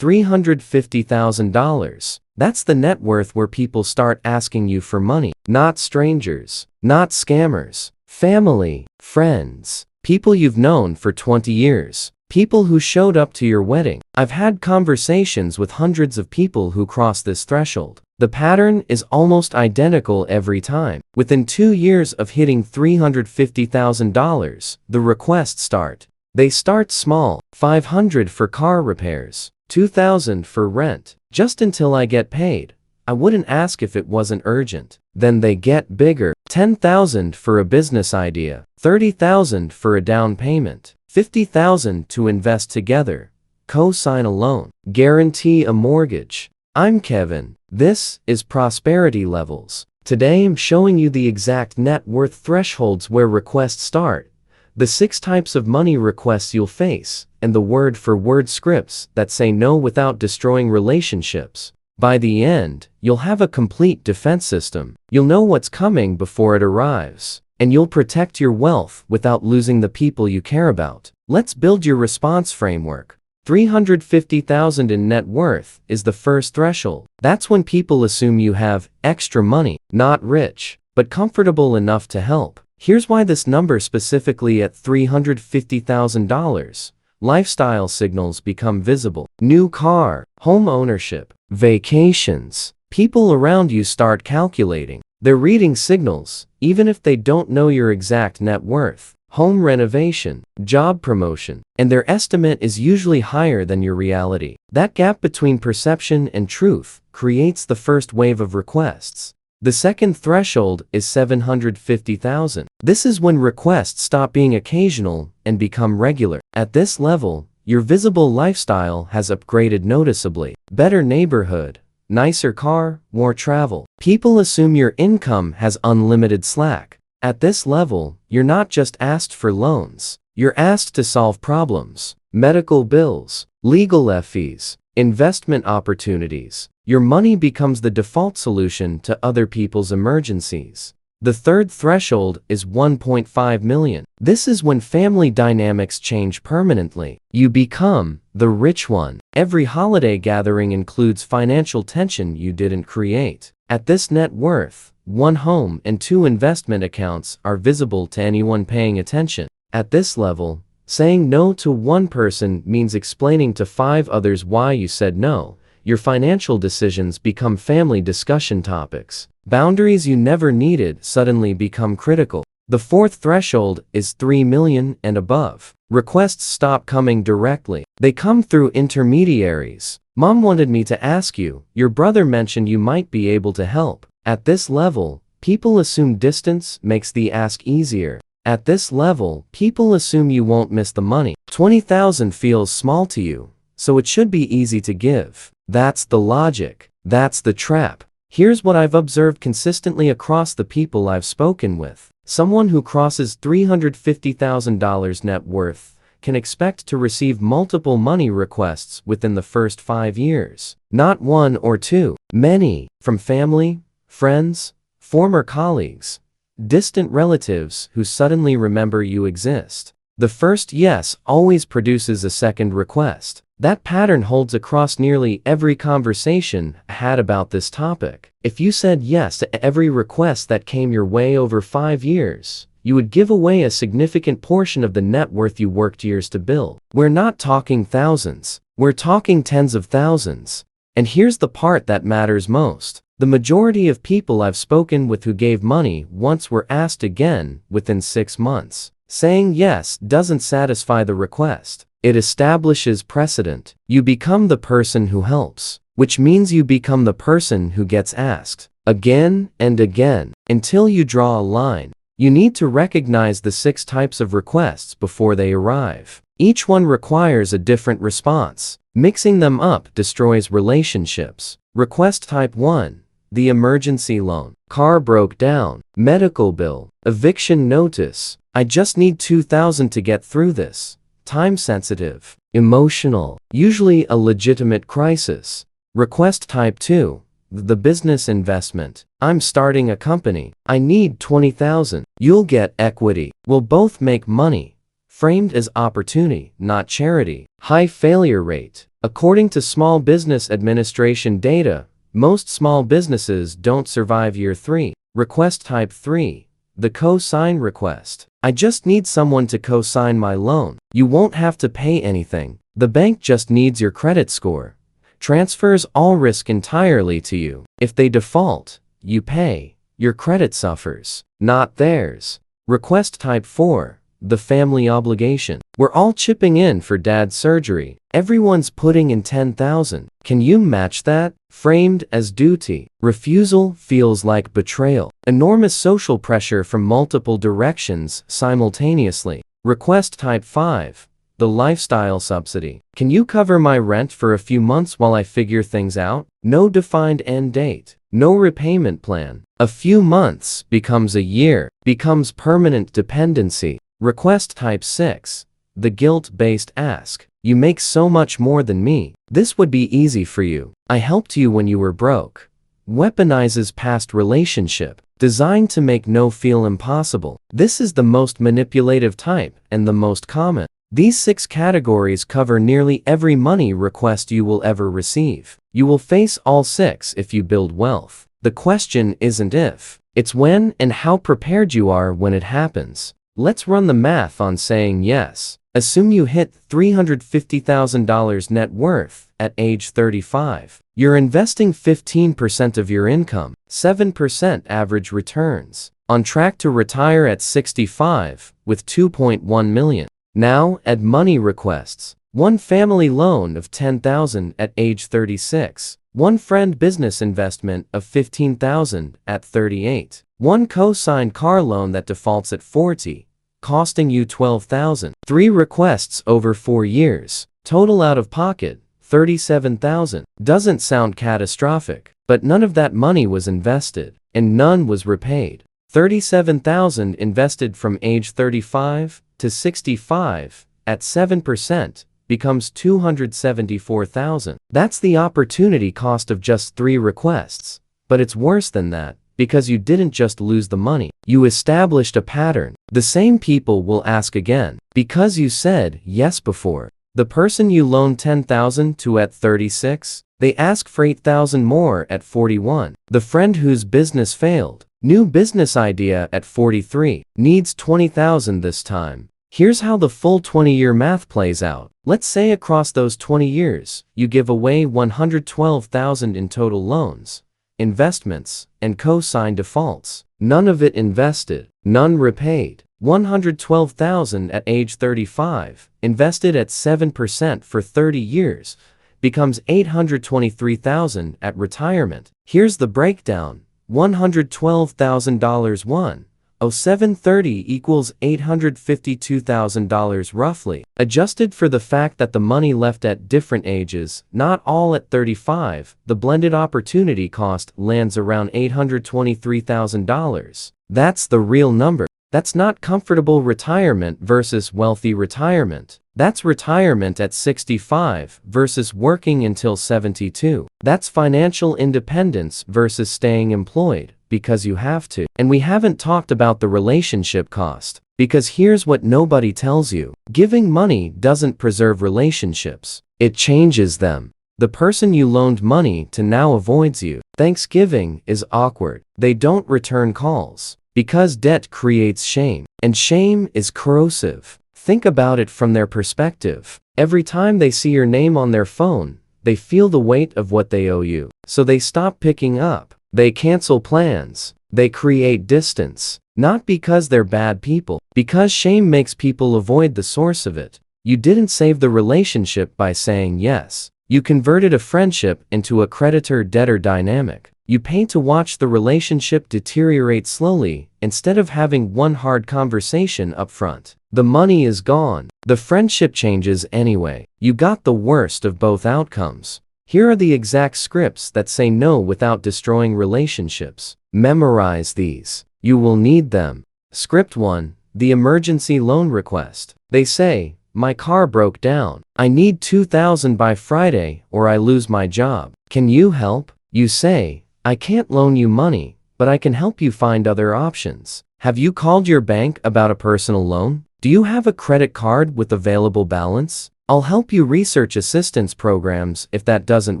$350,000. That's the net worth where people start asking you for money. Not strangers, not scammers, family, friends, people you've known for 20 years, people who showed up to your wedding. I've had conversations with hundreds of people who cross this threshold. The pattern is almost identical every time. Within 2 years of hitting $350,000, the requests start. They start small, $500 for car repairs, $2,000 for rent, just until I get paid. I wouldn't ask if it wasn't urgent. Then they get bigger, $10,000 for a business idea, $30,000 for a down payment, $50,000 to invest together, co-sign a loan, guarantee a mortgage. I'm Kevin. This is Prosperity Levels. Today I'm showing you the exact net worth thresholds where requests start, the 6 types of money requests you'll face, and the word-for-word scripts that say no without destroying relationships. By the end, you'll have a complete defense system. You'll know what's coming before it arrives, and you'll protect your wealth without losing the people you care about. Let's build your response framework. $350,000 in net worth is the first threshold. That's when people assume you have extra money, not rich, but comfortable enough to help. Here's why this number specifically at $350,000. Lifestyle signals become visible. New car, home ownership, vacations. People around you start calculating. They're reading signals, even if they don't know your exact net worth. Home renovation, job promotion, and their estimate is usually higher than your reality. That gap between perception and truth creates the first wave of requests. The second threshold is $750,000. This is when requests stop being occasional and become regular. At this level, your visible lifestyle has upgraded noticeably. Better neighborhood, nicer car, more travel. People assume your income has unlimited slack. At this level, you're not just asked for loans. You're asked to solve problems, medical bills, legal fees, investment opportunities. Your money becomes the default solution to other people's emergencies. The third threshold is $1.5 million. This is when family dynamics change permanently. You become the rich one. Every holiday gathering includes financial tension you didn't create. At this net worth, 1 home and 2 investment accounts are visible to anyone paying attention. At this level, saying no to 1 person means explaining to 5 others why you said no. Your financial decisions become family discussion topics. Boundaries you never needed suddenly become critical. The fourth threshold is $3 million and above. Requests stop coming directly. They come through intermediaries. Mom wanted me to ask you. Your brother mentioned you might be able to help. At this level, people assume distance makes the ask easier. At this level, people assume you won't miss the money. $20,000 feels small to you, so it should be easy to give. That's the logic. That's the trap. Here's what I've observed consistently across the people I've spoken with. Someone who crosses $350,000 net worth can expect to receive multiple money requests within the first 5 years. Not 1 or 2. Many, from family, friends, former colleagues, distant relatives who suddenly remember you exist. The first yes always produces a second request. That pattern holds across nearly every conversation I had about this topic. If you said yes to every request that came your way over 5 years, you would give away a significant portion of the net worth you worked years to build. We're not talking thousands. We're talking tens of thousands. And here's the part that matters most. The majority of people I've spoken with who gave money once were asked again within 6 months. Saying yes doesn't satisfy the request. It establishes precedent. You become the person who helps, which means you become the person who gets asked again and again until you draw a line. You need to recognize the 6 types of requests before they arrive. Each one requires a different response. Mixing them up destroys relationships. Request type 1. The emergency loan. Car broke down. Medical bill. Eviction notice. I just need $2,000 to get through this. Time sensitive. Emotional. Usually a legitimate crisis. Request type 2. The business investment. I'm starting a company. I need $20,000. You'll get equity. We'll both make money. framed as opportunity, not charity. High failure rate. According to Small Business Administration data, most small businesses don't survive year 3. Request type 3. The co-sign request. I just need someone to co-sign my loan. You won't have to pay anything. The bank just needs your credit score. Transfers all risk entirely to you. If they default, you pay. Your credit suffers, not theirs. Request type 4. The family obligation. We're all chipping in for dad's surgery. Everyone's putting in 10,000. Can you match that? Framed as duty. Refusal feels like betrayal. Enormous social pressure from multiple directions simultaneously. Request type 5. The lifestyle subsidy. Can you cover my rent for a few months while I figure things out? No defined end date. No repayment plan. A few months becomes a year, becomes permanent dependency. Request type 6. The guilt-based ask. You make so much more than me. This would be easy for you. I helped you when you were broke. Weaponizes past relationship. Designed to make no feel impossible. This is the most manipulative type and the most common. These 6 categories cover nearly every money request you will ever receive. You will face all 6 if you build wealth. The question isn't if, it's when and how prepared you are when it happens. Let's run the math on saying yes. Assume you hit $350,000 net worth at age 35. You're investing 15% of your income, 7% average returns, on track to retire at 65 with 2.1 million. Now add money requests. One family loan of $10,000 at age 36. One friend business investment of $15,000 at 38. One co-signed car loan that defaults at 40, costing you $12,000. 3 requests over 4 years. Total out of pocket, $37,000. Doesn't sound catastrophic, but none of that money was invested, and none was repaid. $37,000 invested from age 35 to 65 at 7% becomes $274,000. That's the opportunity cost of just 3 requests. But it's worse than that, because you didn't just lose the money. You established a pattern. The same people will ask again, because you said yes before. The person you loaned $10,000 to at 36, they ask for $8,000 more at 41. The friend whose business failed, new business idea at 43, needs $20,000 this time. Here's how the full 20-year math plays out. Let's say across those 20 years, you give away $112,000 in total loans, investments, and co-sign defaults. None of it invested, none repaid. $112,000 at age 35, invested at 7% for 30 years, becomes $823,000 at retirement. Here's the breakdown. $112,000 $10730 equals $852,000 roughly. Adjusted for the fact that the money left at different ages, not all at 35, the blended opportunity cost lands around $823,000. That's the real number. That's not comfortable retirement versus wealthy retirement. That's retirement at 65 versus working until 72. That's financial independence versus staying employed because you have to. And we haven't talked about the relationship cost, because here's what nobody tells you. Giving money doesn't preserve relationships. It changes them. The person you loaned money to now avoids you. Thanksgiving is awkward. They don't return calls. Because debt creates shame, and shame is corrosive. Think about it from their perspective. Every time they see your name on their phone, they feel the weight of what they owe you. So they stop picking up. They cancel plans. They create distance. Not because they're bad people, because shame makes people avoid the source of it. You didn't save the relationship by saying yes. You converted a friendship into a creditor-debtor dynamic. You pay to watch the relationship deteriorate slowly, instead of having one hard conversation up front. The money is gone. The friendship changes anyway. You got the worst of both outcomes. Here are the exact scripts that say no without destroying relationships. Memorize these. You will need them. Script 1. The emergency loan request. They say, my car broke down. I need $2,000 by Friday or I lose my job. Can you help? You say, I can't loan you money, but I can help you find other options. Have you called your bank about a personal loan? Do you have a credit card with available balance? I'll help you research assistance programs if that doesn't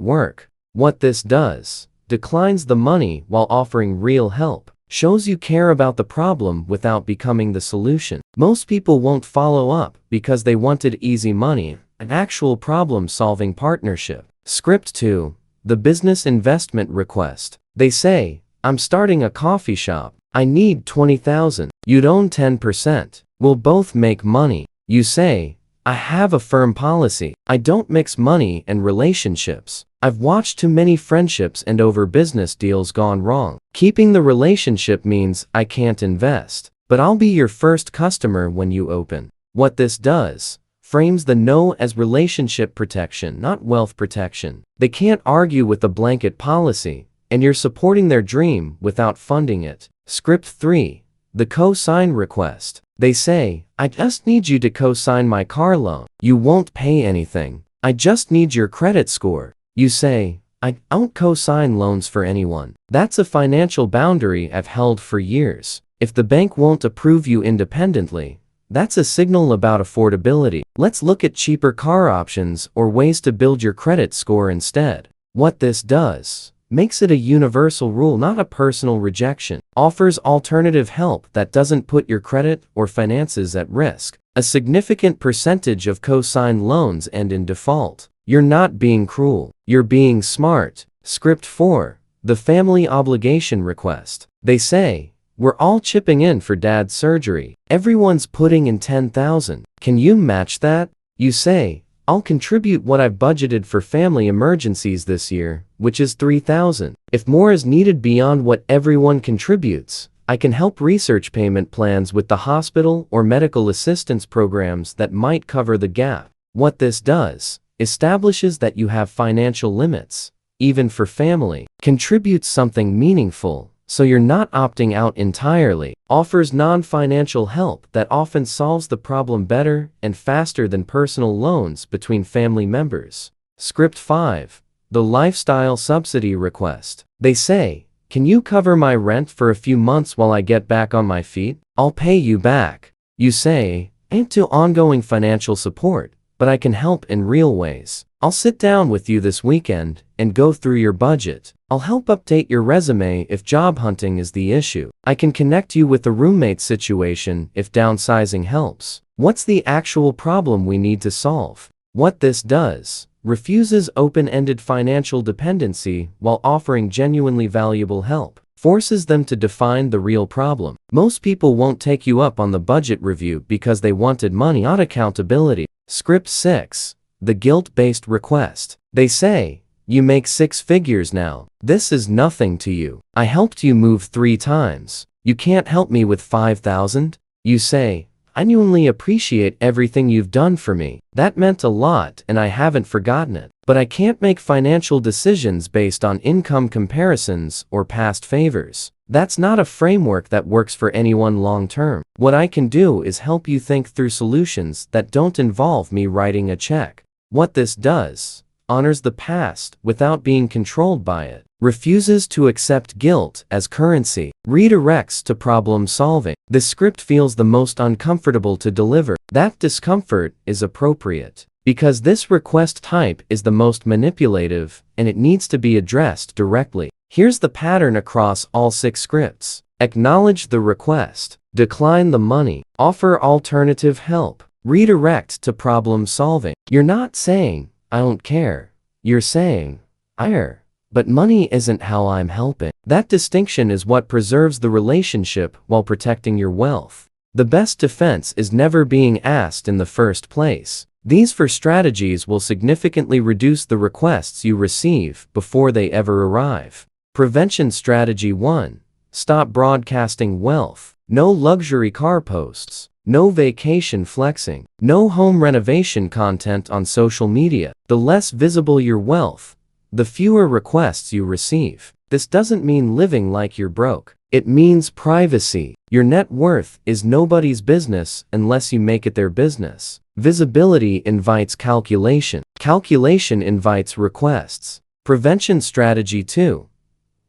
work. What this does, declines the money while offering real help. Shows you care about the problem without becoming the solution. Most people won't follow up because they wanted easy money, an actual problem-solving partnership. Script 2. The business investment request. They say, I'm starting a coffee shop. I need 20,000. You'd own 10%. We'll both make money. You say, I have a firm policy. I don't mix money and relationships. I've watched too many friendships end over business deals gone wrong. Keeping the relationship means I can't invest, but I'll be your first customer when you open. What this does, frames the no as relationship protection, not wealth protection. They can't argue with the blanket policy, and you're supporting their dream without funding it. Script 3. The co-sign request. They say, I just need you to co-sign my car loan. You won't pay anything. I just need your credit score. You say, I don't co-sign loans for anyone. That's a financial boundary I've held for years. If the bank won't approve you independently, that's a signal about affordability. Let's look at cheaper car options or ways to build your credit score instead. What this does, makes it a universal rule, not a personal rejection. Offers alternative help that doesn't put your credit or finances at risk. A significant percentage of co-sign loans end in default. You're not being cruel. You're being smart. Script 4. The family obligation request. They say, we're all chipping in for dad's surgery. Everyone's putting in 10,000. Can you match that? You say, I'll contribute what I've budgeted for family emergencies this year, which is 3,000. If more is needed beyond what everyone contributes, I can help research payment plans with the hospital or medical assistance programs that might cover the gap. What this does, establishes that you have financial limits, even for family. Contributes something meaningful, so you're not opting out entirely. Offers non-financial help that often solves the problem better and faster than personal loans between family members. Script 5. The lifestyle subsidy request. They say, can you cover my rent for a few months while I get back on my feet? I'll pay you back. You say, ain't to ongoing financial support, but I can help in real ways. I'll sit down with you this weekend and go through your budget. I'll help update your resume if job hunting is the issue. I can connect you with a roommate situation if downsizing helps. What's the actual problem we need to solve? What this does, refuses open-ended financial dependency while offering genuinely valuable help. Forces them to define the real problem. Most people won't take you up on the budget review because they wanted money, not accountability. Script 6. The guilt-based request. They say, you make 6 figures now. This is nothing to you. I helped you move 3 times. You can't help me with 5,000? You say, I genuinely appreciate everything you've done for me. That meant a lot and I haven't forgotten it. But I can't make financial decisions based on income comparisons or past favors. That's not a framework that works for anyone long term. What I can do is help you think through solutions that don't involve me writing a check. What this does, honors the past without being controlled by it. Refuses to accept guilt as currency. Redirects to problem solving. This script feels the most uncomfortable to deliver. That discomfort is appropriate, because this request type is the most manipulative and it needs to be addressed directly. Here's the pattern across all 6 scripts. Acknowledge the request. Decline the money. Offer alternative help. Redirect to problem solving. You're not saying, I don't care. You're saying, I care. But money isn't how I'm helping. That distinction is what preserves the relationship while protecting your wealth. The best defense is never being asked in the first place. These 4 strategies will significantly reduce the requests you receive before they ever arrive. Prevention strategy 1. Stop broadcasting wealth. No luxury car posts. No vacation flexing. No home renovation content on social media. The less visible your wealth, the fewer requests you receive. This doesn't mean living like you're broke. It means privacy. Your net worth is nobody's business unless you make it their business. Visibility invites calculation. Calculation invites requests. Prevention strategy 2.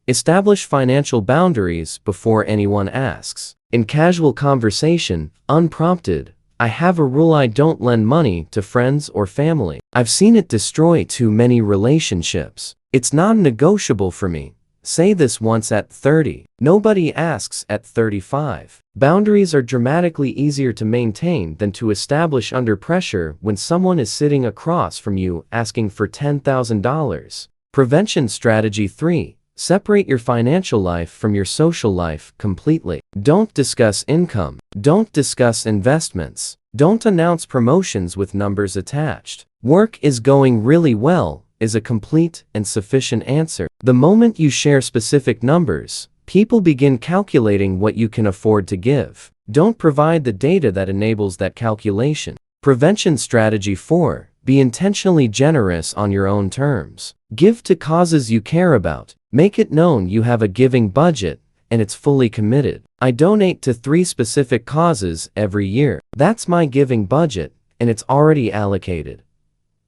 Establish financial boundaries before anyone asks. In casual conversation, unprompted, I have a rule: I don't lend money to friends or family. I've seen it destroy too many relationships. It's non-negotiable for me. Say this once at 30. Nobody asks at 35. Boundaries are dramatically easier to maintain than to establish under pressure when someone is sitting across from you asking for $10,000. Prevention strategy 3. Separate your financial life from your social life completely. Don't discuss income. Don't discuss investments. Don't announce promotions with numbers attached. Work is going really well is a complete and sufficient answer. The moment you share specific numbers, people begin calculating what you can afford to give. Don't provide the data that enables that calculation. Prevention strategy 4. Be intentionally generous on your own terms. Give to causes you care about. Make it known you have a giving budget and it's fully committed. I donate to 3 specific causes every year. That's my giving budget and it's already allocated.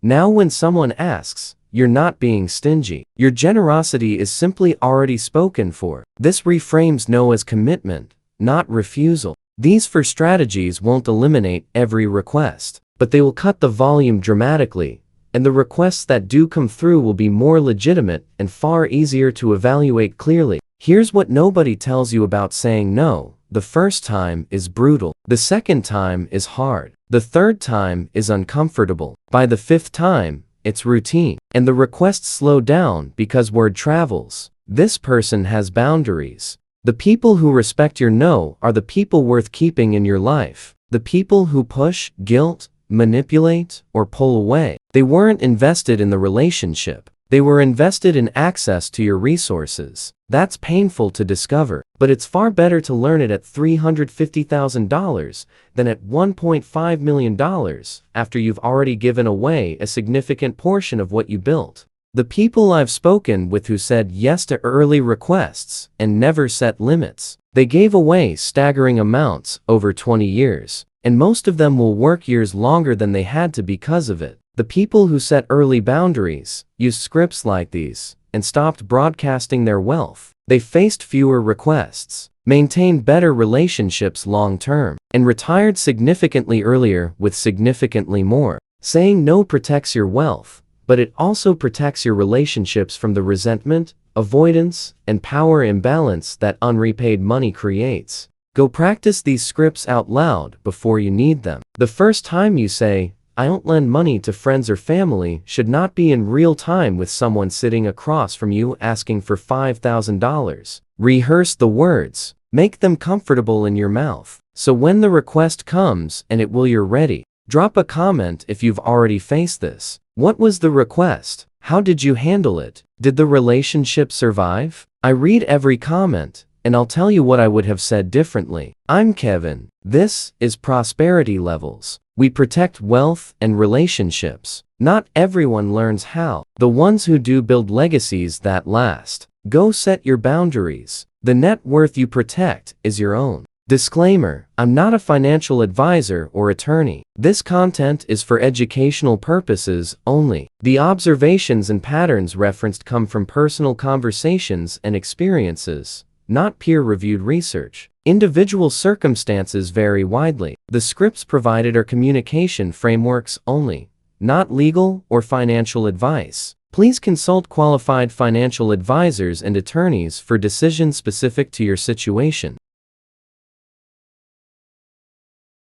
Now when someone asks, you're not being stingy. Your generosity is simply already spoken for. This reframes no as commitment, not refusal. These 4 strategies won't eliminate every request, but they will cut the volume dramatically, and the requests that do come through will be more legitimate and far easier to evaluate clearly. Here's what nobody tells you about saying no. The first time is brutal. The second time is hard. The third time is uncomfortable. By the 5th time, it's routine. And the requests slow down because word travels. This person has boundaries. The people who respect your no are the people worth keeping in your life. The people who push, guilt, manipulate, or pull away, they weren't invested in the relationship. They were invested in access to your resources. That's painful to discover, but it's far better to learn it at $350,000 than at $1.5 million after you've already given away a significant portion of what you built. The people I've spoken with who said yes to early requests and never set limits, they gave away staggering amounts over 20 years, and most of them will work years longer than they had to because of it. The people who set early boundaries, used scripts like these, and stopped broadcasting their wealth. They faced fewer requests, maintained better relationships long term, and retired significantly earlier with significantly more. Saying no protects your wealth, but it also protects your relationships from the resentment, avoidance, and power imbalance that unrepaid money creates. Go practice these scripts out loud before you need them. The first time you say, I don't lend money to friends or family, should not be in real time with someone sitting across from you asking for $5,000. Rehearse the words. Make them comfortable in your mouth. So when the request comes and you're ready. Drop a comment if you've already faced this. What was the request? How did you handle it? Did the relationship survive? I read every comment, and I'll tell you what I would have said differently. I'm Kevin. This is Prosperity Levels. We protect wealth and relationships. Not everyone learns how. The ones who do build legacies that last. Go set your boundaries. The net worth you protect is your own. Disclaimer: I'm not a financial advisor or attorney. This content is for educational purposes only. The observations and patterns referenced come from personal conversations and experiences, not peer-reviewed research. Individual circumstances vary widely. The scripts provided are communication frameworks only, not legal or financial advice. Please consult qualified financial advisors and attorneys for decisions specific to your situation.